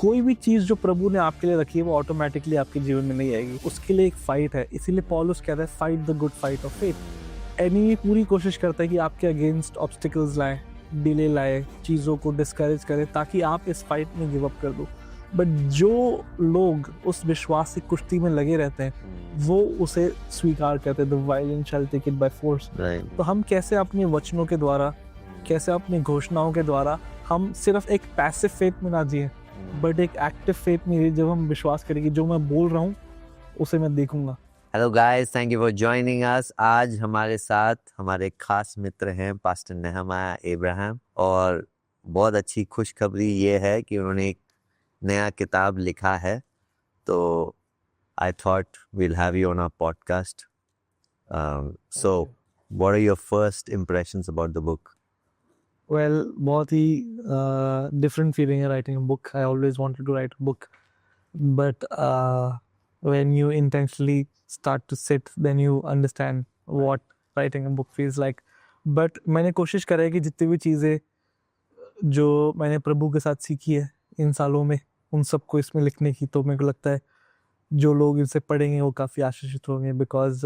कोई भी चीज जो प्रभु ने आपके लिए रखी है वो ऑटोमेटिकली आपके जीवन में नहीं आएगी, उसके लिए एक फाइट है। इसीलिए पौलुस कहता है fight the good fight of faith. Enemy पूरी कोशिश करता है कि आपके अगेंस्ट ऑब्स्टिकल्स लाए, डिले लाए, चीज़ों को डिस्करेज करे ताकि आप इस फाइट में गिव अप कर दो। बट जो लोग उस विश्वास की कुश्ती में लगे रहते हैं वो उसे स्वीकार करते हैं। The violent shall take it by force. तो हम कैसे अपने वचनों के द्वारा, कैसे अपनी घोषणाओं के द्वारा हम सिर्फ एक पैसिव फेथ में ना जिए बट एक एक्टिव फेथ में, जब हम विश्वास करेंगे जो मैं बोल रहा हूँ उसे मैं देखूंगा। Hello guys, thank you for joining us. आज हमारे साथ हमारे खास मित्र हैं पास्टर नेहमाया इब्राहिम, और बहुत अच्छी खुशखबरी ये है कि उन्होंने एक नया किताब लिखा है। तो I thought we'll have you on our podcast. So what are your first impressions about the book? Well, बहुत ही डिफरेंट फीलिंग है writing a book. I always wanted to write a book, but when you intentionally start to sit, then you understand what writing a book feels like. But मैंने कोशिश करा है कि जितनी भी चीज़ें जो मैंने प्रभु के साथ सीखी है इन सालों में, उन सबको इसमें लिखने की। तो मेरे को लगता है जो लोग इसे पढ़ेंगे वो काफ़ी आशीषित होंगे, बिकॉज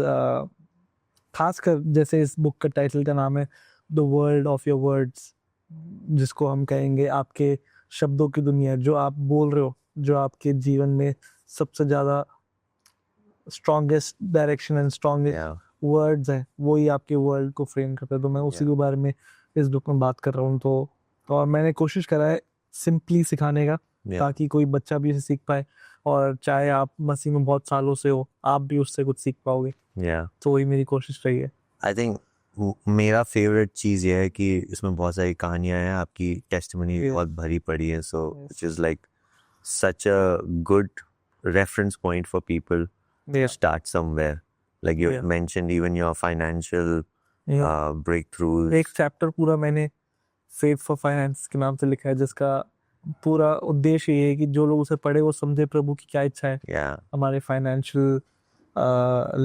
खासकर जैसे इस बुक का टाइटल का नाम है the world of your words, जिसको हम कहेंगे आपके शब्दों की दुनिया। जो आप बोल रहे हो, जो आपके जीवन में सबसे ज़्यादा strongest direction and strongest words हैं, वो ही आपके वर्ल्ड को फ्रेम करते हैं। तो मैं उसी के बारे में इस बुक में बात कर रहा हूँ। तो और मैंने कोशिश करा है सिंपली सिखाने का, ताकि कोई बच्चा भी इसे सीख पाए, और चाहे आप मसीह में बहुत सालों से हो, आप भी उससे कुछ सीख पाओगे। तो वही मेरी कोशिश रही है। आई थिंक मेरा फेवरेट चीज़ ये है कि इसमें बहुत सारी कहानियाँ हैं, आपकी टेस्टिमनी बहुत भरी पड़ी है। So which is like such a good reference point for people to start somewhere. Like you mentioned, even your financial breakthroughs. एक चैप्टर पूरा मैंने फेथ फॉर फाइनेंस के नाम से लिखा है, जिसका पूरा उद्देश्य ये है कि जो लोग उसे पढ़े वो समझे प्रभु की क्या इच्छा है हमारे फाइनेंशियल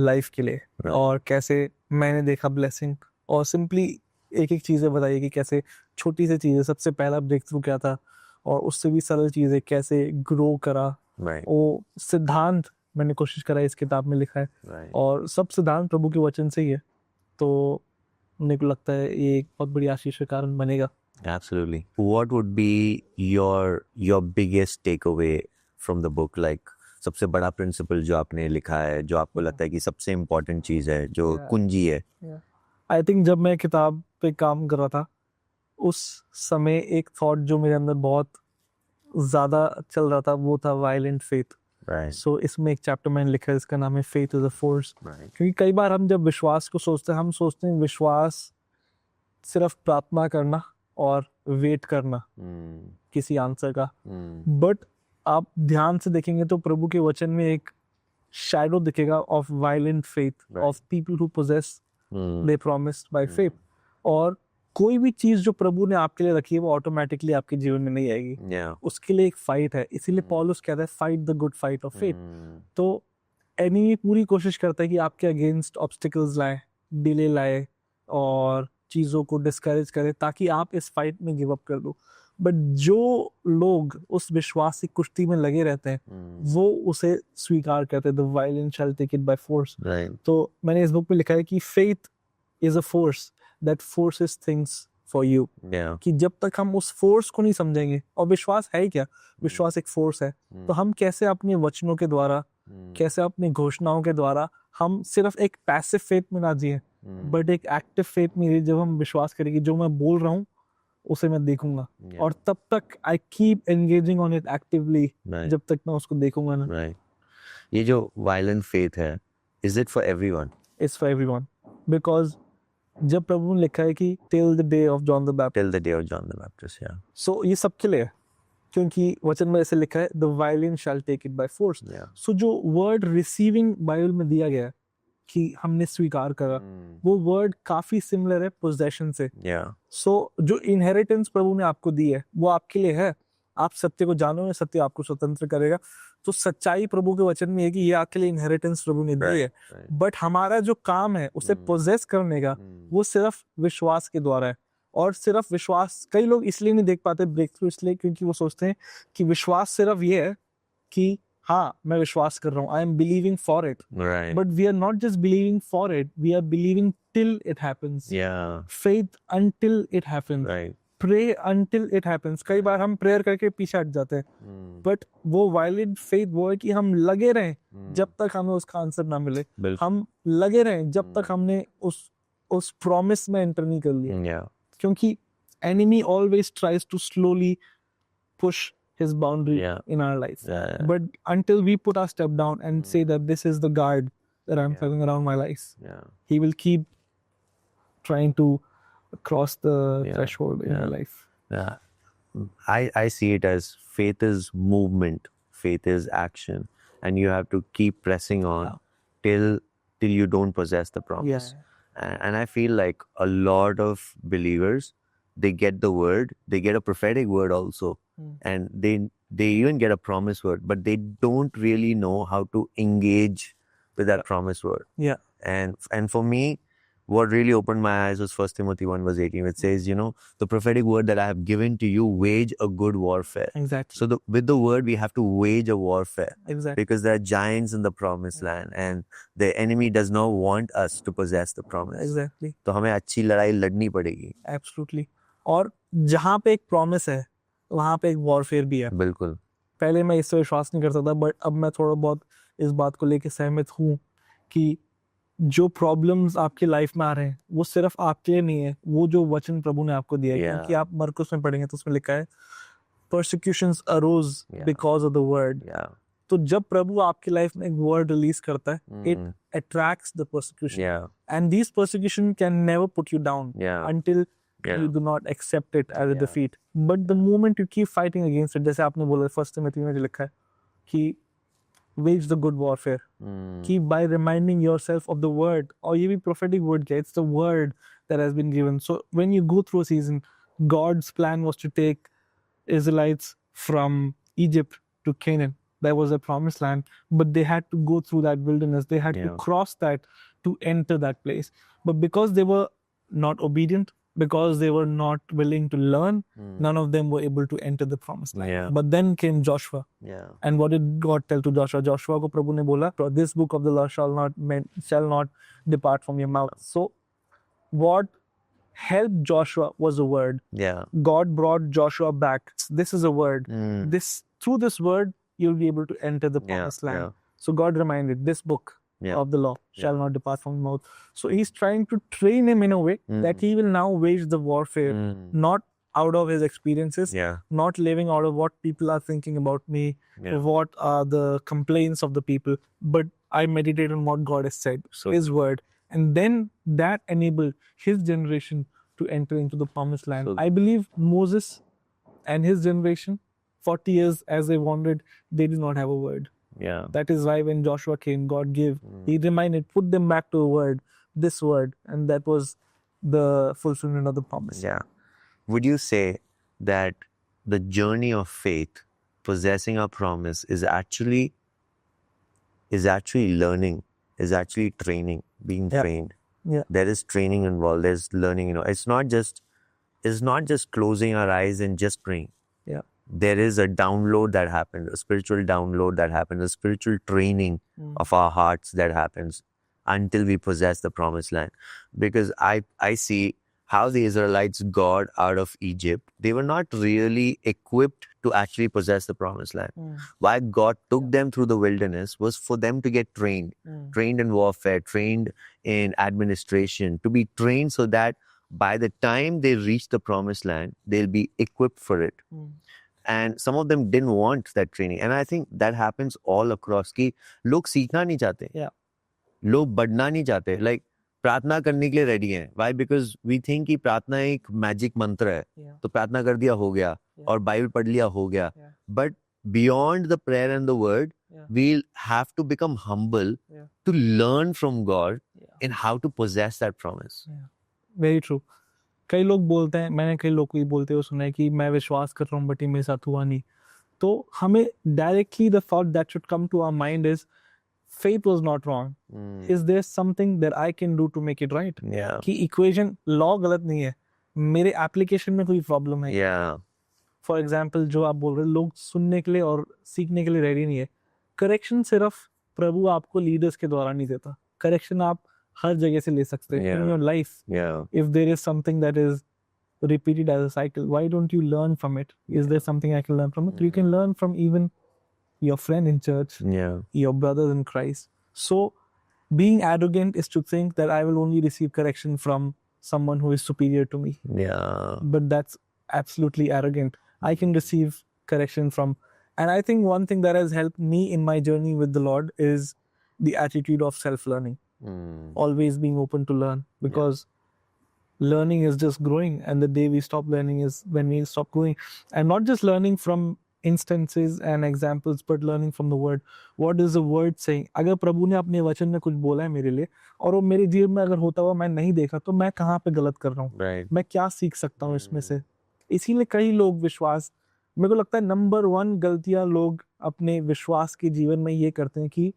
लाइफ के लिए, और कैसे मैंने देखा ब्लेसिंग। और सिंपली एक एक चीज़ें बताइए कि कैसे छोटी सी चीज़ें, सबसे पहला ब्रेक थ्रू क्या था, और उससे भी सरल चीज़ें कैसे ग्रो करा। वो सिद्धांत मैंने कोशिश करा इस किताब में लिखा है, और सब सिद्धांत प्रभु के वचन से ही है। तो मेरे को लगता है ये एक बहुत बड़ी आशीष का कारण बनेगा। Absolutely. What would be your biggest takeaway from the book? Like सबसे बड़ा प्रिंसिपल जो आपने लिखा है, जो आपको लगता है कि सबसे इम्पोर्टेंट चीज़ है, जो कुंजी है? आई थिंक जब मैं किताब पे काम कर रहा था उस समय एक थॉट जो मेरे अंदर बहुत ज़्यादा चल रहा था वो था वायलेंट फेथ। सो इसमें एक चैप्टर मैंने लिखा है, इसका नाम है फेथ इज अ फोर्स। क्योंकि कई बार हम जब विश्वास को सोचते हैं, हम सोचते हैं विश्वास सिर्फ प्रार्थना करना और वेट करना किसी आंसर का। बट आप ध्यान से देखेंगे तो प्रभु के वचन में एक शैडो दिखेगा of violent faith, of people who possess they promised by faith. और कोई भी चीज जो प्रभु ने आपके लिए रखी है वो ऑटोमेटिकली आपके जीवन में नहीं आएगी। उसके लिए एक फाइट है। इसीलिए पौलुस कहता है fight the good fight of faith. तो एनिमी पूरी कोशिश करता है कि आपके अगेंस्ट ऑब्स्टिकल्स लाए, डिले लाए और चीजों को डिस्करेज करे ताकि आप इस फाइट में गिव अप कर दो। बट जो लोग उस विश्वास की कुश्ती में लगे रहते हैं वो उसे स्वीकार करते हैं। The violent shall take it by force. तो मैंने इस बुक में लिखा है कि faith is a force that forces things for you. कि जब तक हम उस फोर्स को नहीं समझेंगे, और विश्वास है क्या, विश्वास एक फोर्स है, तो हम कैसे अपने वचनों के द्वारा, कैसे अपनी घोषणाओं के द्वारा हम सिर्फ एक पैसिव फेथ में ना जिए बट एक एक्टिव फेथ में, जब हम विश्वास करेंगे जो मैं बोल रहा हूँ उसे मैं देखूंगा। और तब तक I keep engaging on it actively, जब तक मैं उसको देखूंगा ना। ये जो वायलेंट फेथ है, is it for everyone? It's for everyone, because जब प्रभु ने लिखा है कि till the day of John the Baptist, so ये सबके लिए है, क्योंकि वचन में ऐसे लिखा है the violent shall take it by force. So जो वर्ड रिसीविंग बाइबल में दिया गया है कि हमने स्वीकार करा, वो वर्ड काफी सिमिलर है पोजेशन से। सो जो इनहेरिटेंस प्रभु ने आपको दी है वो आपके लिए है। आप सत्य को जानो, सत्य आपको स्वतंत्र करेगा। तो सच्चाई प्रभु के वचन में है कि ये आपके लिए इनहेरिटेंस प्रभु ने दी है। बट हमारा जो काम है उसे पोजेस करने का, वो सिर्फ विश्वास के द्वारा है। और सिर्फ विश्वास, कई लोग इसलिए नहीं देख पाते ब्रेक थ्रू, इसलिए क्योंकि वो सोचते हैं कि विश्वास सिर्फ ये है कि हाँ मैं विश्वास कर रहा हूँ, I am believing for it, Right. But we are not just believing for it, we are believing till it happens. Yeah. Faith until it happens, Right. pray until it happens. कई बार हम प्रेयर करके पीछे हट जाते हैं, but वो violent faith वो है कि हम लगे रहें जब तक हमें उसका आंसर ना मिले, बिल्कुल. हम लगे रहें जब तक हमने उस प्रॉमिस में एंटर नहीं कर लिया, Yeah. क्योंकि enemy always tries to slowly push his boundary Yeah. in our life. Yeah. But until we put our step down and say that this is the guard that I'm Yeah. having around my life, Yeah. he will keep trying to cross the Yeah. threshold in Yeah. your life. Yeah. I see it as faith is movement, faith is action, and you have to keep pressing on Yeah. till you don't possess the promise. And I feel like a lot of believers, they get the word, they get a prophetic word also, and they even get a promise word, but they don't really know how to engage with that promise word. Yeah. And for me, what really opened my eyes was 1 Timothy 1:18, which says, the prophetic word that I have given to you, wage a good warfare. Exactly. So with the word, we have to wage a warfare. Exactly. Because there are giants in the promised land, and the enemy does not want us to possess the promise. Exactly. तो हमें अच्छी लड़ाई लड़नी पड़ेगी. Absolutely. और जहाँ पे एक प्रॉमिस है वहाँ पे एक वॉरफेयर भी है. बिल्कुल. पहले मैं इससे विश्वास नहीं कर सकता, बट अब मैं थोड़ा बहुत इस बात को लेके सहमत हूँ कि जो प्रॉब्लम्स आपकी लाइफ में आ रहे हैं वो सिर्फ आपके लिए नहीं है, वो जो वचन प्रभु ने आपको दिया है. Yeah. क्योंकि आप मरकुस में पढ़ेंगे तो उसमें लिखा है persecutions arose Yeah. because of the word. Yeah. तो जब प्रभु आपकी लाइफ में एक वर्ड रिलीज करता है, it attracts the persecution. Yeah. And these persecution can never put you down Yeah. until Yeah. you do not accept it as a Yeah. defeat. But the moment you keep fighting against it, जैसे आपने बोला 1 Timothy में जो लिखा है कि wage the good warfare. Keep by reminding yourself of the word, or ये भी prophetic word क्या है? It's the word that has been given. So when you go through a season, God's plan was to take Israelites from Egypt to Canaan. That was a promised land, but they had to go through that wilderness. They had to Yeah. cross that to enter that place. But because they were not obedient, because they were not willing to learn, none of them were able to enter the promised land. Yeah. But then came Joshua. Yeah. And what did God tell to Joshua? Joshua को प्रभु ने बोला, this book of the law shall not depart from your mouth. So what helped Joshua was a word. Yeah. God brought Joshua back. This is a word. Through this word, you'll be able to enter the promised land. Yeah. So God reminded, this book Yeah. of the law shall not depart from your mouth. So he's trying to train him in a way that he will now wage the warfare, not out of his experiences, Yeah. not living out of what people are thinking about me, Yeah. what are the complaints of the people, but I meditate on what God has said, So his word. And then that enabled his generation to enter into the promised land. So- I believe Moses and his generation, 40 years as they wandered, they did not have a word. Yeah. That is why when Joshua came, God gave, he reminded, put them back to a word, this word, and that was the fulfillment of the promise. Yeah. Would you say that the journey of faith, possessing our promise, is actually learning, is actually training, being Yeah. trained? Yeah. There is training involved. There's learning. It's not just closing our eyes and just praying. Yeah. There is a download that happens, a spiritual download that happens, a spiritual training of our hearts that happens until we possess the promised land. Because I see how the Israelites got out of Egypt. They were not really equipped to actually possess the promised land. Why God took them through the wilderness was for them to get trained in warfare, trained in administration, to be trained so that by the time they reach the promised land, they'll be equipped for it. And some of them didn't want that training. And I think that happens all across. कि लोग सीखना नहीं चाहते, Yeah. लोग बढ़ना नहीं चाहते. Like प्रार्थना करने के लिए रेडी हैं. Why? Because we think कि प्रार्थना एक मैजिक मंत्र है. Yeah. तो प्रार्थना कर दिया हो गया, और बाइबल पढ़ लिया हो गया. Yeah. But beyond the prayer and the word, Yeah. we'll have to become humble Yeah. to learn from God Yeah. in how to possess that promise. Very true. कई लोग बोलते हैं, मैंने कई लोग को ये बोलते हुए सुना है कि मैं विश्वास कर रहा हूँ बट ये मेरे साथ हुआ नहीं. तो हमें directly the thought that should come to our mind is faith was not wrong. Is there something that I can do to make it right? Yeah. कि इक्वेशन लॉ गलत नहीं है, मेरे एप्लीकेशन में कोई प्रॉब्लम है। Yeah. फॉर एग्जाम्पल जो आप बोल रहे हैं, लोग सुनने के लिए और सीखने के लिए रेडी नहीं है। करेक्शन सिर्फ प्रभु आपको लीडर्स के द्वारा नहीं देता, करेक्शन आप हर जगह से ले सकते हैं in Yeah. Your life. Yeah. If there is something that is repeated as a cycle, why don't you learn from it? Is there something I can learn from it? You can learn from even your friend in church, Yeah. your brothers in Christ. So being arrogant is to think that I will only receive correction from someone who is superior to me, Yeah. but that's absolutely arrogant. I can receive correction from, and I think one thing that has helped me in my journey with the Lord is the attitude of self-learning, always being open to learn, because learning is just growing, and the day we stop learning is when we stop growing. And not just learning from instances and examples, but learning from the word. What is the word saying? अगर प्रभु ने अपने वचन में कुछ बोला है मेरे लिए और वो मेरे जीवन में अगर होता हुआ मैं नहीं देखा, तो मैं कहाँ पे गलत कर रहा हूँ, Right. मैं क्या सीख सकता हूँ इसमें से। इसीलिए कई लोग विश्वास, मेरे को लगता है नंबर 1 गलतियां लोग अपने विश्वास के जीवन में ये करते हैं कि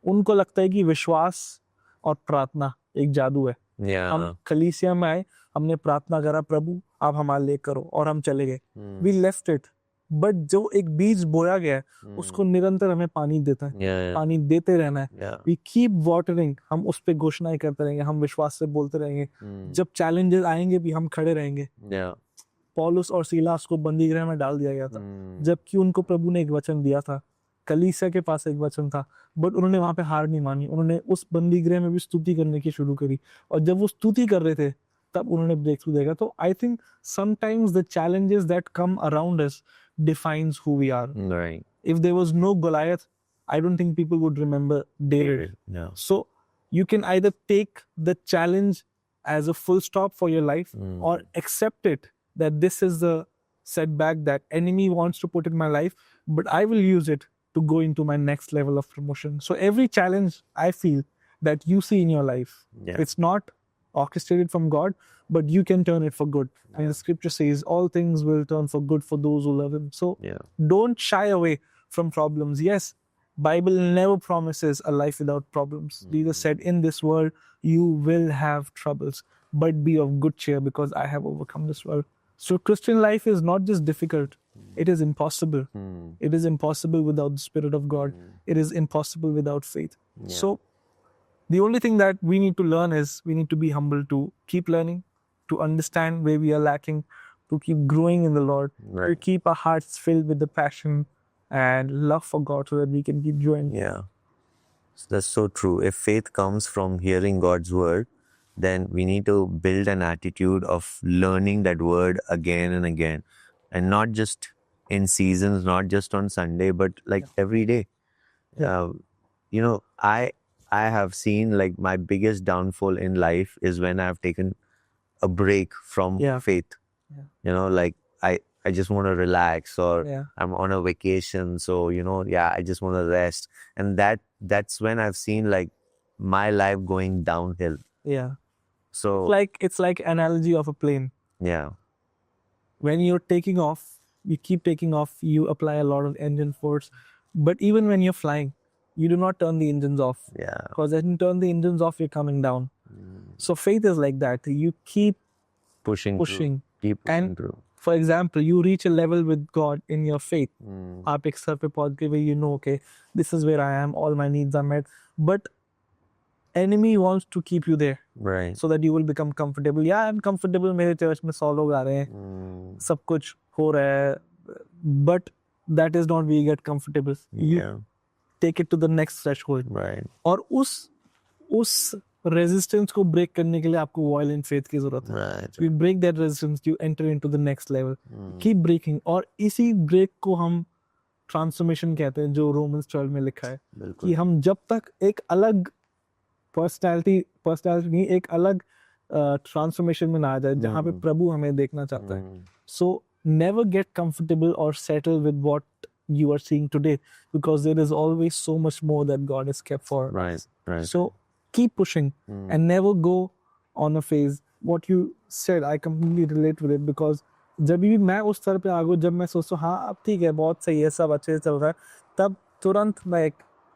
उनको लगता है कि विश्वास और प्रार्थना एक जादू है। Yeah. हम कलीसिया में आए, हमने प्रार्थना करा, प्रभु आप हमारे लिए करो, और हम चले गए, वी लेफ्ट इट। बट जो एक बीज बोया गया है उसको निरंतर हमें पानी देता है, Yeah. पानी देते रहना है। Yeah. वी कीप वाटरिंग, हम उस पे घोषणाएं करते रहेंगे, हम विश्वास से बोलते रहेंगे। जब चैलेंजेस आएंगे भी हम खड़े रहेंगे। Yeah. पौलुस और सीलास को बंदी गृह में डाल दिया गया था, जबकि उनको प्रभु ने एक वचन दिया था, कलीसिया के पास एक वचन था, बट उन्होंने वहां पे हार नहीं मानी, उन्होंने उस बंदी गृह में भी स्तुति करने की शुरू करी, और जब वो स्तुति कर रहे थे तब उन्होंने ब्रेक थ्रू देखा। तो I think sometimes the challenges that come around us defines who we are. Right. If there was no Goliath, I don't think people would remember David. Yeah. So you can either take the challenge as a full stop for your life, or accept it that this is the setback that enemy wants to put in my life, but I will use it to go into my next level of promotion. So every challenge I feel that you see in your life, Yeah. it's not orchestrated from God, but you can turn it for good. And the scripture says all things will turn for good for those who love him. So Yeah. don't shy away from problems. Yes, Bible never promises a life without problems. Jesus said, in this world you will have troubles, but be of good cheer because I have overcome this world. So Christian life is not just difficult, it is impossible. It is impossible without the Spirit of God. It is impossible without faith. So the only thing that we need to learn is we need to be humble, to keep learning, to understand where we are lacking, to keep growing in the Lord, to Right. keep our hearts filled with the passion and love for God so that we can keep growing. Yeah. That's so true. If faith comes from hearing God's word, then we need to build an attitude of learning that word again and again. And not just in seasons, not just on Sunday, but like every day. You know, I have seen like my biggest downfall in life is when I've taken a break from Yeah. faith. Yeah. You know, like I just want to relax, or Yeah. I'm on a vacation, so you know, yeah, I just want to rest. And that's when I've seen like my life going downhill. Yeah. So It's like analogy of a plane. yeah. When you're taking off, you keep taking off, you apply a lot of engine force. But even when you're flying, you do not turn the engines off. Yeah. Because when you turn the engines off, you're coming down. So faith is like that. You keep Pushing. pushing. Keep pushing And through. for example, you reach a level with God in your faith. Mm. आप एक स्तर पे पहुंच गए where you know, okay, this is where I am, all my needs are met. But enemy wants to keep you there Right. so that you will become comfortable. Yeah, I'm comfortable. मेरे church में 100 लोग आ रहे हैं, सब कुछ हो रहा है. But that is not where you get comfortable. You Yeah. take it to the next threshold. Right. और उस रेजिस्टेंस को ब्रेक करने के लिए आपको वायलेंट फेथ की जरूरत है. Right. You break that resistance, you enter into the next level. Keep breaking. और इसी ब्रेक को हम ट्रांसफॉर्मेशन कहते हैं, जो रोमन्स 12 में लिखा है कि बिल्कुल. हम जब तक एक अलग पर्सनालिटी नहीं, एक अलग ट्रांसफॉर्मेशन में ना आ जाए जहाँ पे प्रभु हमें देखना चाहता है. So never get comfortable or settle with what you are seeing today, because there is always so much more that God has kept for us. Right. Right. So keep pushing and never go on a phase. What you said, I completely relate with it, because जब भी मैं उस स्तर पे आ गया, जब मैं सोचता हूँ हाँ अब ठीक है, बहुत सही है, सब अच्छे से चल रहा है, तब तुरंत मैं एक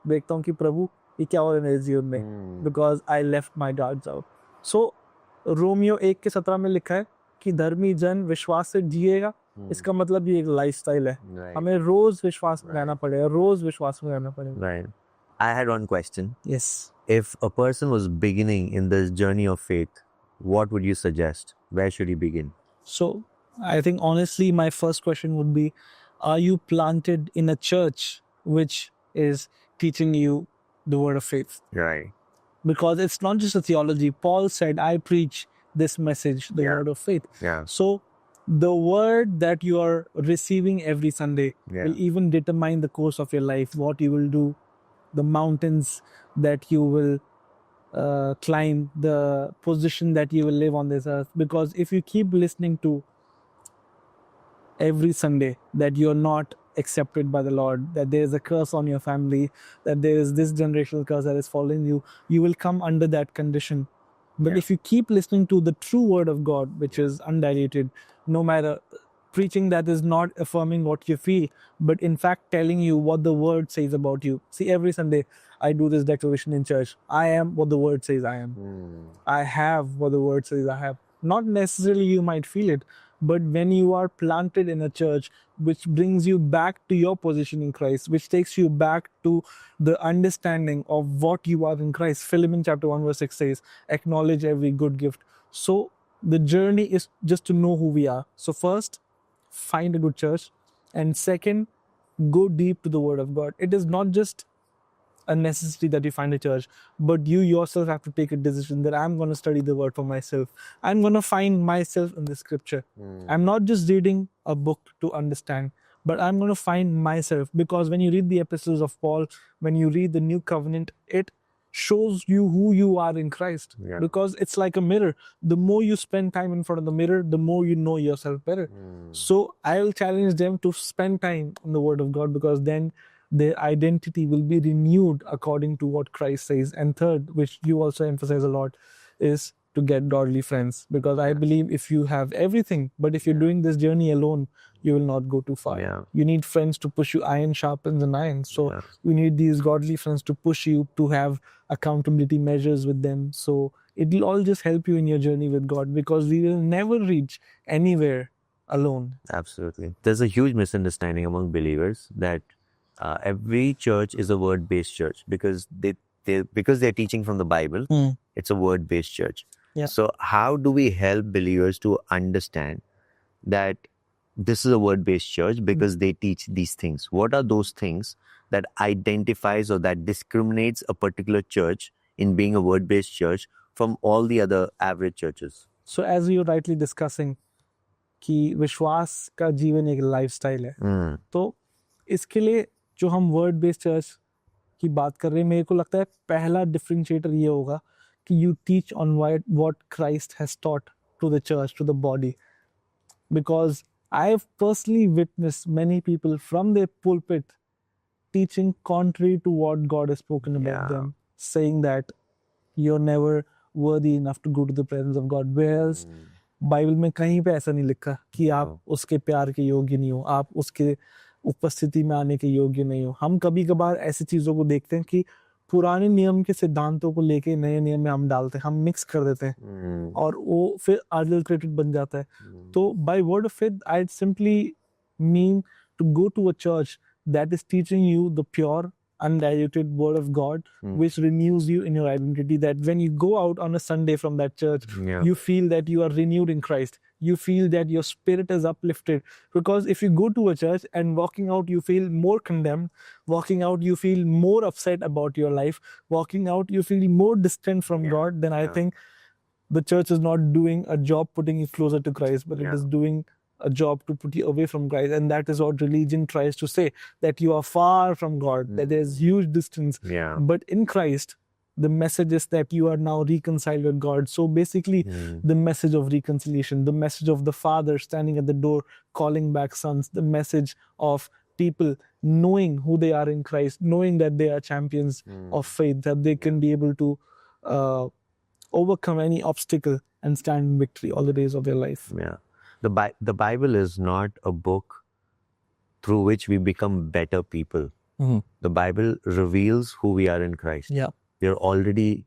देखता हूँ कि प्रभु ये क्या हो रहा है मेरे जीवन में, because I left my guards out. So Romeo 1:17 में लिखा है कि धर्मी जन विश्वास से जिएगा, इसका मतलब ये एक लाइफस्टाइल है. हमें रोज विश्वास में रहना पड़ेगा, रोज विश्वास में रहना पड़ेगा. Right. I had one question. Yes. If a person was beginning in this journey of faith, what would you suggest? Where should he begin? So I think honestly, my first question would be, are you planted in a church which is teaching you the word of faith? Right. Because it's not just a theology. Paul said, I preach this message, the word of faith. Yeah. So the word that you are receiving every Sunday will even determine the course of your life, what you will do, the mountains that you will climb, the position that you will live on this earth. Because if you keep listening to every Sunday that you're not accepted by the Lord, that there is a curse on your family, that there is this generational curse that is following you, you will come under that condition. But if you keep listening to the true word of God, which is undiluted, no matter preaching that is not affirming what you feel, but in fact telling you what the word says about you. See, every Sunday I do this declaration in church. I am what the word says I am. I have what the word says I have. Not necessarily you might feel it, but when you are planted in a church which brings you back to your position in Christ, which takes you back to the understanding of what you are in Christ. Philemon chapter 1 verse 6 says, acknowledge every good gift. So the journey is just to know who we are. So first, find a good church. And second, go deep to the word of God. It is not just a necessity that you find a church, but you yourself have to take a decision that I'm going to study the word for myself. I'm going to find myself in the scripture. I'm not just reading a book to understand, but I'm going to find myself. Because when you read the epistles of Paul, when you read the new covenant, it shows you who you are in Christ. Because it's like a mirror. The more you spend time in front of the mirror, the more you know yourself better. So I will challenge them to spend time in the word of God, because then their identity will be renewed according to what Christ says. And third, which you also emphasize a lot, is to get godly friends. Because I believe if you have everything, but if you're doing this journey alone, you will not go too far. You need friends to push you. Iron sharpens an iron. So you need these godly friends to push you, to have accountability measures with them. So it will all just help you in your journey with God, because we will never reach anywhere alone. Absolutely. There's a huge misunderstanding among believers that every church is a word-based church because they're teaching from the Bible. It's a word-based church. So how do we help believers to understand that this is a word-based church because they teach these things? What are those things that identifies or that discriminates a particular church in being a word-based church from all the other average churches? So as you're rightly discussing, कि विश्वास का जीवन एक lifestyle है, तो इसके लिए जो हम वर्ड बेस्ड चर्च की बात कर रहे हैं, मेरे को लगता है पहला डिफरेंशिएटर ये होगा कि you teach on what Christ has taught to the church, to the body. Because I have personally witnessed many people from the pulpit teaching contrary to what God has spoken about them, saying that you're never worthy enough to go to the presence of God. Whereas Bible में कहीं पे ऐसा नहीं लिखा कि आप उसके प्यार के योग्य नहीं हो, आप उसके उपस्थिति में आने के योग्य नहीं हो. हम कभी कभार ऐसी चीजों को देखते हैं कि पुराने नियम के सिद्धांतों को लेके नए नियम में हम डालते हैं, हम मिक्स कर देते हैं और वो फिर अडल्ट्रेटेड बन जाता है. तो by word of faith I simply mean to go to a church that is teaching you the pure, undiluted word of God, which renews you in your identity. That when you go out on a Sunday from that church, you feel that you are renewed in Christ. You feel that your spirit is uplifted. Because if you go to a church and walking out, you feel more condemned. Walking out, you feel more upset about your life. Walking out, you feel more distant from God. Then I think the church is not doing a job putting you closer to Christ, but it is doing a job to put you away from Christ. And that is what religion tries to say, that you are far from God, that there is huge distance. But in Christ, the message is that you are now reconciled with God. So basically, the message of reconciliation, the message of the Father standing at the door, calling back sons, the message of people knowing who they are in Christ, knowing that they are champions of faith, that they can be able to overcome any obstacle and stand in victory all the days of their life. The Bible is not a book through which we become better people. The Bible reveals who we are in Christ. We are already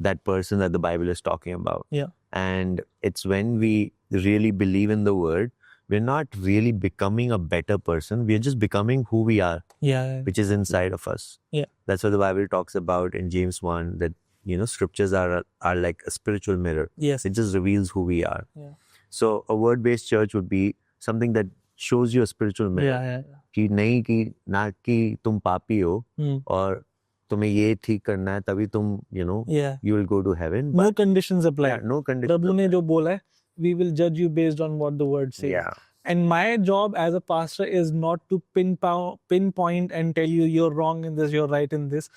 that person that the Bible is talking about. And it's when we really believe in the word, we're not really becoming a better person. We're just becoming who we are, Yeah. which is inside of us. Yeah. That's what the Bible talks about in James 1, that, you know, scriptures are like a spiritual mirror. Yes. It just reveals who we are. Yeah. So a word-based church would be something that shows you a spiritual mirror. Yeah. कि नहीं कि ना कि तुम पापी हो Hmm. और तुम्हें ये ठीक करना है तभी तुम, you know, Yeah. you will go to heaven. No conditions apply. Yeah, no conditions. प्रभु ने जो बोला है, we will judge you based on what the word says. Yeah. And my job as a pastor is not to pinpoint and tell you you're wrong in this, you're right in this.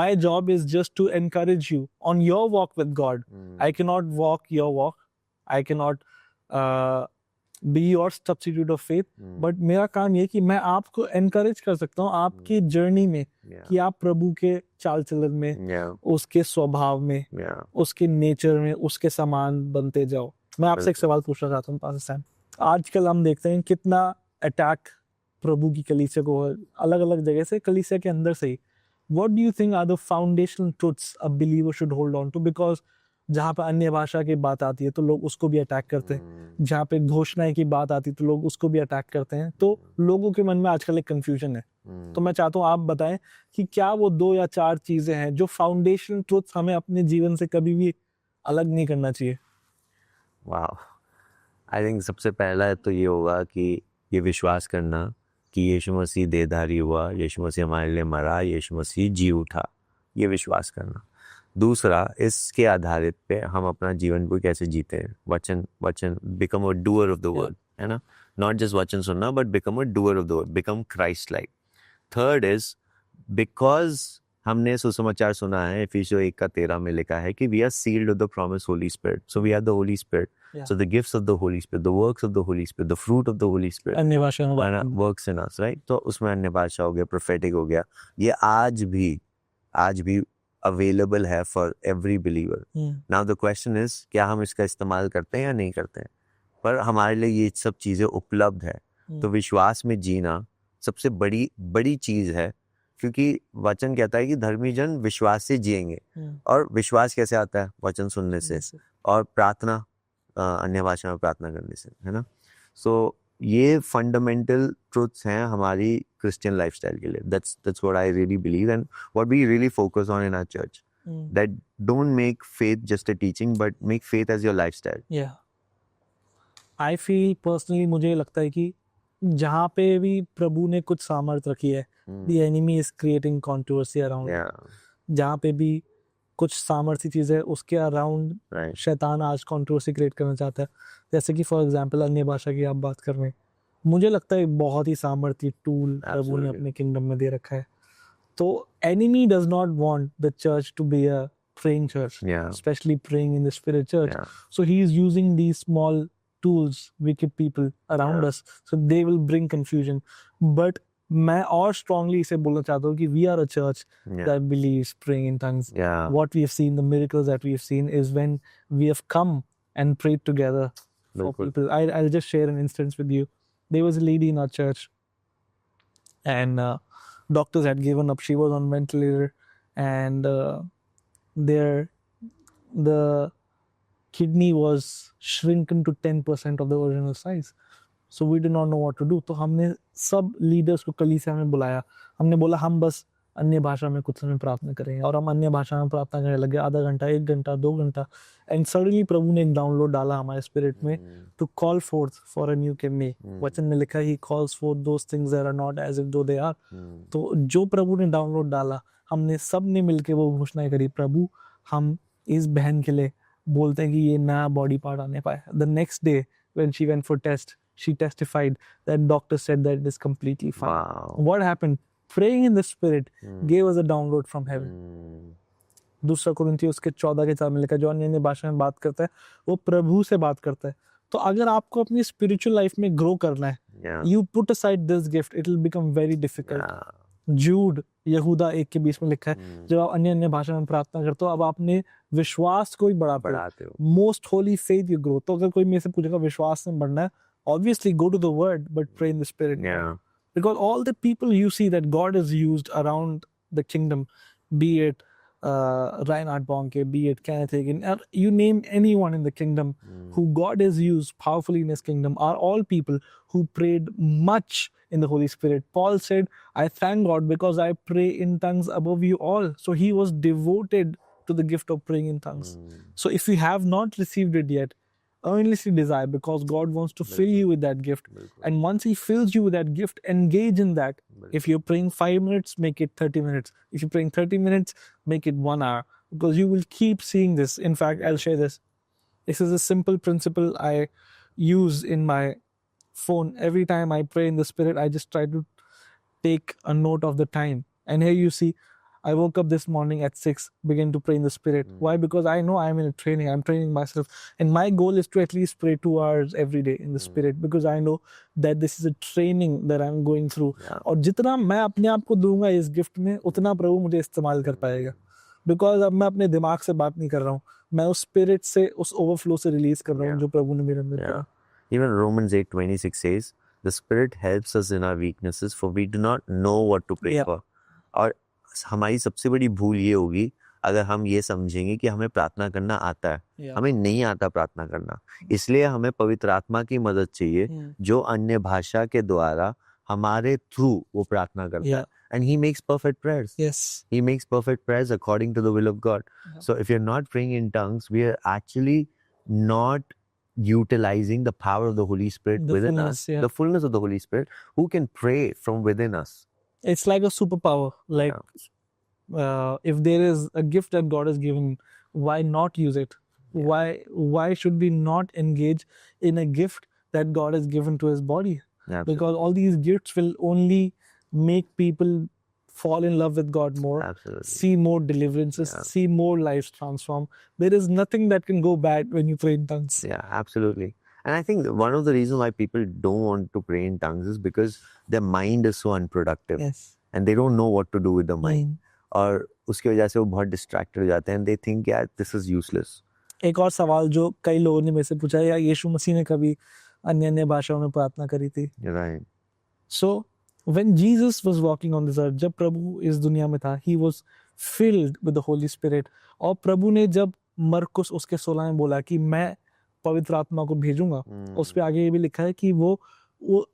My job is just to encourage you on your walk with God. I cannot walk your walk. I cannot be your substitute of faith. But मेरा काम ये कि मैं आपको encourage कर सकता हूँ आपकी जर्नी में, कि आप प्रभु के चाल चलन में, उसके स्वभाव में, उसके नेचर में, उसके समान बनते जाओ. मैं आपसे एक सवाल पूछना चाहता हूँ पाकिस्तान. आजकल हम देखते हैं कितना अटैक प्रभु की कलीसिया को अलग अलग जगह से, कलीसिया के अंदर से ही. What do you think are the foundational truths a believer should hold on to? Because जहाँ पे अन्य भाषा की बात आती है तो लोग उसको भी अटैक करते हैं, जहाँ पे घोषणाएं की बात आती है तो लोग उसको भी अटैक करते हैं. तो लोगों के मन में आजकल एक कंफ्यूजन है. तो मैं चाहता हूँ आप बताएं कि क्या वो 2 या 4 चीजें हैं जो फाउंडेशनल ट्रुथ्स हमें अपने जीवन से कभी भी अलग नहीं करना चाहिए. वाह, आई थिंक सबसे पहला तो ये होगा कि ये विश्वास करना कि यीशु मसीह देहधारी हुआ, यीशु मसीह हमारे लिए मरा, यीशु मसीह जी उठा, ये विश्वास करना. दूसरा, इसके आधारित पे हम अपना जीवन को कैसे जीते हैं. वचन become a doer of the word, है ना. नॉट जस्ट वचन सुनना, but become a doer of the word, become Christ like. Third is, because हमने सुसमाचार सुना है, इफिसियों 1:13 में लिखा है कि we are sealed with the promise Holy Spirit. So we are the Holy Spirit. So the gifts of the Holy Spirit, the works of the Holy Spirit, the fruit of the Holy Spirit, अन्य भाषा works in us, right? तो उसमें अन्य भाषा हो गया, prophetic हो गया. ये आज भी available है for every believer. Now the question is, क्या हम इसका इस्तेमाल करते हैं या नहीं करते हैं? पर हमारे लिए ये सब चीजें उपलब्ध है. तो विश्वास में जीना सबसे बड़ी चीज है, क्योंकि वचन कहता है कि धर्मी जन विश्वास से जिएंगे. और विश्वास कैसे आता है? वचन सुनने से, और प्रार्थना, अन्य भाषा में प्रार्थना करने से, है ना. सो ये फंडामेंटल ट्रुथ्स हैं हमारी क्रिश्चियन लाइफस्टाइल के लिए. That's what I really believe and what we really focus on in our church. That don't make faith just a teaching, but make faith as your lifestyle. Yeah I feel personally, मुझे लगता है कि जहाँ पे भी प्रभु ने कुछ सामर्थ रखी है, the enemy is creating controversy around. जहाँ पे भी कुछ सामर्थ्य चीज है उसके अराउंड शैतान आज कंट्रोवर्सी क्रिएट करना चाहता है. जैसे कि फॉर एग्जांपल अन्य भाषा की आप बात कर रहे हैं, मुझे लगता है बहुत ही सामर्थ्य टूल प्रभु ने अपने किंगडम में दे रखा है. तो enemy does not want the church to be a praying church, especially praying in the spirit church. So he is using these small tools, wicked people around us, so they will bring confusion. But मैं और strongly इसे बोलना चाहता हूँ कि we are a church that believes praying in tongues. What we have seen, the miracles that we have seen, is when we have come and prayed together for people. I'll just share an instance with you. There was a lady in our church, and doctors had given up. She was on ventilator, and the kidney was shrunken to 10% of the original size. So we did not know what to do. तो हमने सब leaders को कलीसिया में बुलाया. हमने बोला हम बस अन्य भाषा में कुछ समय प्रार्थना करेंगे, और हम अन्य भाषा में प्रार्थना करने लगे. आधा घंटा, 1 घंटा, 2 घंटा, एंड सडनली प्रभु ने एक डाउनलोड डाला हमारे स्पिरिट में to call forth for a new may. वचन में लिखा है he calls forth those things that are not as if though they are. तो जो प्रभु ने डाउनलोड डाला, हमने सब ने मिलके वो घोषणा करी, प्रभु हम इस बहन के लिए बोलते हैं कि ये नया बॉडी पार्ट आने पाए. The next day when she went for test, she testified that doctor said that it is completely fine. Wow. What happened? Praying in the spirit gave us a download from heaven. दूसरा कुरिन्थियों उसके 14 के 4 में लिखा, जो अन्य भाषा में बात करता है वो प्रभु से बात करता है. तो अगर आपको अपनी स्पिरिचुअल लाइफ में ग्रो करना है, you put aside this gift, it will become very difficult. जूड यहूदा 1 के 20 में लिखा है, जब आप अन्य भाषा में प्रार्थना करते हो, अब आपने विश्वास को ही बढ़ाते हो. Most Holi faith you grow. तो अगर कोई मेरे से पूछेगा विश्वास में बढ़ना है, obviously go to the word, but pray in the spirit. Because all the people you see that God has used around the kingdom, be it Reinhard Bonnke, be it Kenneth Hagin, or you name anyone in the kingdom who God has used powerfully in his kingdom, are all people who prayed much in the Holy Spirit. Paul said, I thank God because I pray in tongues above you all. So he was devoted to the gift of praying in tongues. So if you have not received it yet, earnestly desire, because God wants to fill you with that gift. And once he fills you with that gift, engage in that. If you're praying 5 minutes, make it 30 minutes. If you're praying 30 minutes, make it 1 hour, because you will keep seeing this. In fact, I'll share this. This is a simple principle I use in my phone. Every time I pray in the Spirit, I just try to take a note of the time. And here you see, I woke up this morning at 6, began to pray in the Spirit. Why? Because I know I'm in a training. I'm training myself. And my goal is to at least pray 2 hours every day in the Spirit, because I know that this is a training that I'm going through. और जितना मैं अपने आप को दूंगा इस gift में, उतना प्रभु मुझे इस्तेमाल कर पाएगा. Because अब मैं अपने दिमाग से बात नहीं कर रहा हूँ. मैं उस स्पिरिट से, उस ओवरफ्लो से रिलीज कर रहा हूँ जो प्रभु ने मेरे अंदर किया. Even Romans 8:26 says, the Spirit helps us in our weaknesses, for we do not know what to pray for. और हमारी सबसे बड़ी भूल ये होगी अगर हम ये समझेंगे कि हमें प्रार्थना करना आता है. हमें नहीं आता प्रार्थना करना, इसलिए हमें पवित्र आत्मा की मदद चाहिए जो अन्य भाषा के द्वारा हमारे थ्रू वो प्रार्थना करता है. And he makes perfect prayers. Yes. He makes perfect prayers according to the will of God. So if you're not praying in tongues, we are actually not utilizing the power of the Holy Spirit within us, the fullness of the Holy Spirit, who can pray from within us. It's like a superpower. Like, if there is a gift that God has given, why not use it? Why should we not engage in a gift that God has given to his body? Absolutely. Because all these gifts will only make people fall in love with God more, see more deliverances, see more lives transform. There is nothing that can go bad when you pray in tongues. Yeah, absolutely. And I think one of the reasons why people don't want to pray in tongues is because their mind is so unproductive. Yes. And they don't know what to do with the mind. और उसकी वजह से वो बहुत distracted हो जाते हैं and they think, yeah, this is useless. एक और सवाल जो कई लोगों ने मेरे से पूछा है, या यीशु मसीह ने कभी अन्य भाषाओं में प्रार्थना करी थी? Right. So when Jesus was walking on this earth, जब प्रभु इस दुनिया में था, he was filled with the Holy Spirit. और प्रभु ने जब मरकुस उसके 16 में बोला कि मैं पवित्र आत्मा को भेजूंगा, उस पे आगे ये भी लिखा है कि वो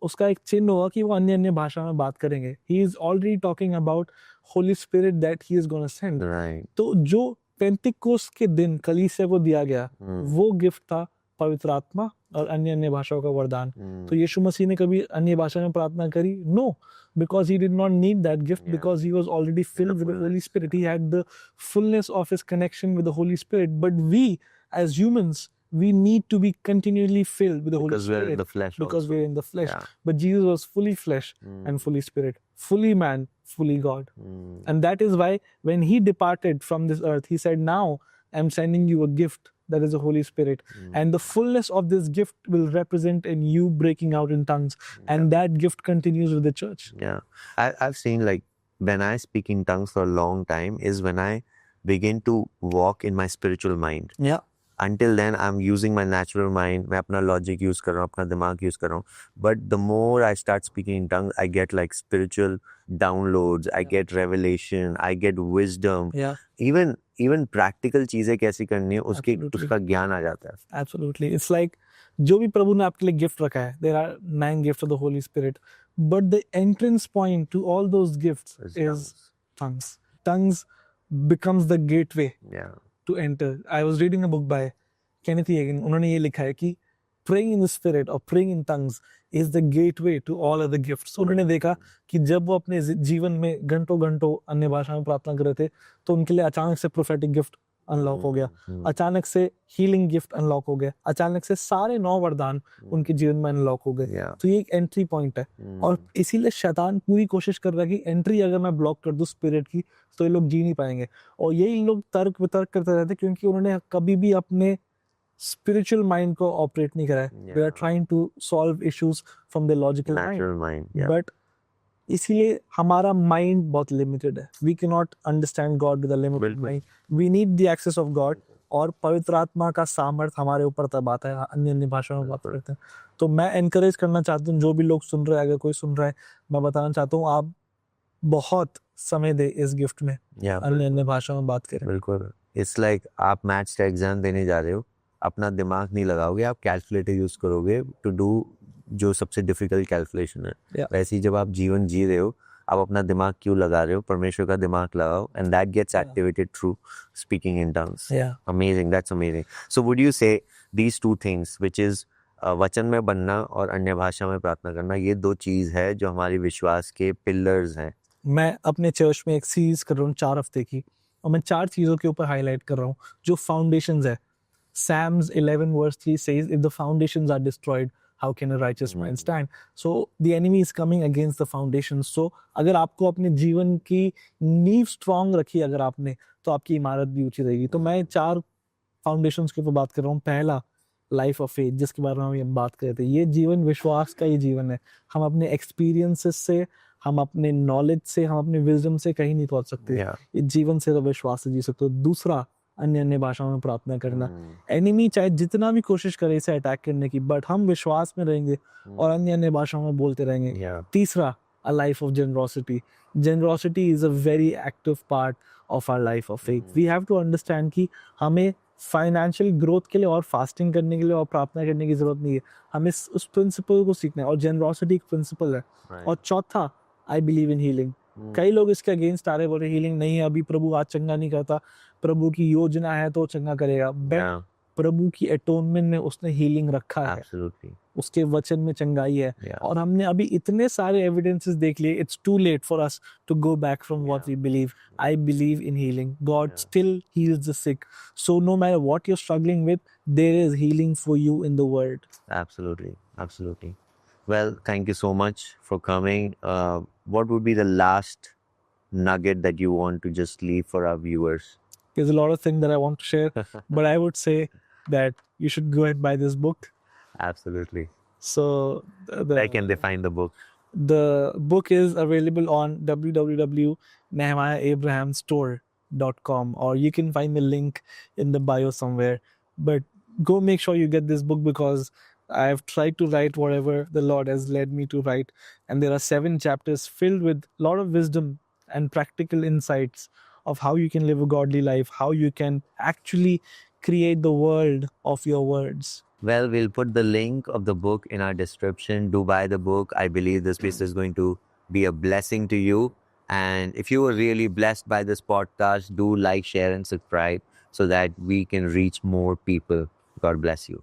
उसका एक चिन्ह होगा कि वो अन्य भाषा में बात करेंगे. He is already talking about Holy Spirit that he is going to send. Right. तो जो पेंटिकोस्ट के दिन कलीसिया को दिया गया, वो गिफ्ट था पवित्र आत्मा और अन्य भाषाओं का वरदान. तो यीशु मसीह ने कभी अन्य भाषा में प्रार्थना करी? No, because he did not need that gift, because he was already filled with the Holy Spirit. He had the fullness of his connection with the Holy Spirit. But we as humans, we need to be continually filled with the Holy Spirit. Because we're in the flesh. Because we're in the flesh. But Jesus was fully flesh and fully spirit, fully man, fully God. And that is why when he departed from this earth, he said, now I'm sending you a gift that is the Holy Spirit. And the fullness of this gift will represent in you breaking out in tongues. And that gift continues with the church. Yeah. I've seen, like, when I speak in tongues for a long time is when I begin to walk in my spiritual mind. Yeah. Until then, I'm using my natural mind. मैं अपना logic use कर रहा हूँ, अपना दिमाग use कर रहा हूँ. But the more I start speaking in tongues, I get like spiritual downloads. I get revelation. I get wisdom. Yeah. Even practical चीजें कैसी करनी है, उसका ज्ञान आ जाता है. Absolutely. It's like जो भी प्रभु ने आपके लिए गिफ्ट रखा है, there are 9 gifts of the Holy Spirit. But the entrance point to all those gifts is tongues. Tongues becomes the gateway. Yeah. To enter. I was reading a book by Kenneth Hagin. उन्होंने ये लिखा है कि praying in the spirit or praying in tongues is the gateway to all other gifts. So उन्होंने देखा कि जब वो अपने जीवन में घंटों अन्य भाषा में प्रार्थना कर रहे थे, तो उनके लिए अचानक से prophetic gift अनलॉक हो गया, अचानक से हीलिंग गिफ्ट अनलॉक हो गया, अचानक से सारे 9 वरदान उनके जीवन में अनलॉक हो गए. तो ये एक एंट्री पॉइंट है. और इसीलिए शैतान पूरी कोशिश कर रहा है कि एंट्री अगर मैं ब्लॉक कर दूं स्पिरिट की, तो ये लोग जी नहीं पाएंगे. और यही लोग तर्क वितर्क करते रहते हैं, क्योंकि उन्होंने कभी भी अपने spiritual mind को ऑपरेट नहीं करा है. They are trying to solve issues from their logical mind. But इसीलिए हमारा माइंड बहुत लिमिटेड है. We cannot understand God with a limited mind. We need the access of God. और पवित्र आत्मा का सामर्थ्य हमारे ऊपर तब आता है अन्य भाषाओं में बात करते हैं. तो मैं एनकरेज करना चाहता हूँ, जो भी लोग सुन रहे हैं, अगर कोई सुन रहा है, मैं बताना चाहता हूँ, आप बहुत समय दे इस गिफ्ट में, Yeah, अन्य अन्य भाषा में बात करें। बिल्कुल। इट्स लाइक आप मैथ्स का एग्जाम देने जा रहे हो, अपना दिमाग नहीं लगाओगे, आप कैलकुलेटर यूज करोगे टू डू जो सबसे डिफिकल्ट कैलकुलेशन है। Yeah. वैसे ही जब आप जीवन जी रहे हो, आप अपना दिमाग क्यों लगा रहे हो? परमेश्वर का दिमाग लगाओ, and that gets activated through speaking in tongues. Yeah. Amazing, that's amazing. So would you say these two things which is वचन में बनना और अन्य भाषा में प्रार्थना करना, ये दो चीज है जो हमारी विश्वास के पिलर्स हैं। मैं अपने चर्च में एक सीरीज कर रहा हूँ 4 हफ्ते की, और मैं 4 चीजों के ऊपर हाईलाइट कर रहा हूँ जो फाउंडेशंस है। Psalms 11 verse 3 says, if the foundations are destroyed, how can a righteous man stand? So the enemy is coming against the foundations. So अगर आपको अपने जीवन की नींव स्ट्रांग रखी अगर आपने, तो आपकी इमारत भी ऊंची रहेगी। तो मैं 4 फाउंडेशंस के ऊपर बात कर रहा हूँ। पहला, लाइफ ऑफ फेथ, जिसके बारे में हम ये बात कर रहे थे। ये जीवन विश्वास का ये जीवन है। हम अपने एक्सपीरियंसेस से, हम अपने नॉलेज से, हम अपने विजडम से कहीं नहीं पहुंच सकते। Yeah. ये जीवन से तो विश्वास से जी सकते हो। दूसरा, अन्य अन्य भाषाओं में प्रार्थना करना। एनिमी चाहे जितना भी कोशिश करे इसे अटैक करने की, बट हम विश्वास में रहेंगे और अन्य अन्य भाषाओं में बोलते रहेंगे। Yeah. तीसरा, a life of generosity. Generosity is a very active part of our life of faith. We have to understand कि हमें फाइनेंशियल ग्रोथ के लिए और फास्टिंग करने के लिए और प्रार्थना करने की जरूरत नहीं है। हमें उस प्रिंसिपल को सीखना है, और जनरॉसिटी एक प्रिंसिपल है। Right. और चौथा, आई बिलीव इन हीलिंग। कई लोग इसके अगेंस्ट आ रहे, बोले हीलिंग नहीं है, अभी प्रभु आज चंगा नहीं करता, प्रभु की योजना है तो चंगा करेगा। But Yeah. प्रभु की एटोनमेंट में उसने हीलिंग रखा है, Absolutely. उसके वचन में चंगाई है। Yeah. और हमने अभी इतने सारे एविडेंसेस देख लिए, it's too late for us to go back from what we believe. I believe in healing. God still heals the sick, so no matter what you are struggling with, there is healing for you in the world. Absolutely, absolutely. Well, thank you so much for coming. What would be the last nugget that you want to just leave for our viewers? There's a lot of things that I want to share, but I would say that you should go and buy this book. Absolutely. So Where can they find the book? the book is available on www.nehemiahabrahamstore.com, or you can find the link in the bio somewhere. But go make sure you get this book, because I've tried to write whatever the Lord has led me to write, and there are 7 chapters filled with a lot of wisdom and practical insights of how you can live a godly life, how you can actually create the world of your words. Well, we'll put the link of the book in our description. Do buy the book. I believe this piece is going to be a blessing to you. And if you were really blessed by this podcast, do like, share, and subscribe so that we can reach more people. God bless you.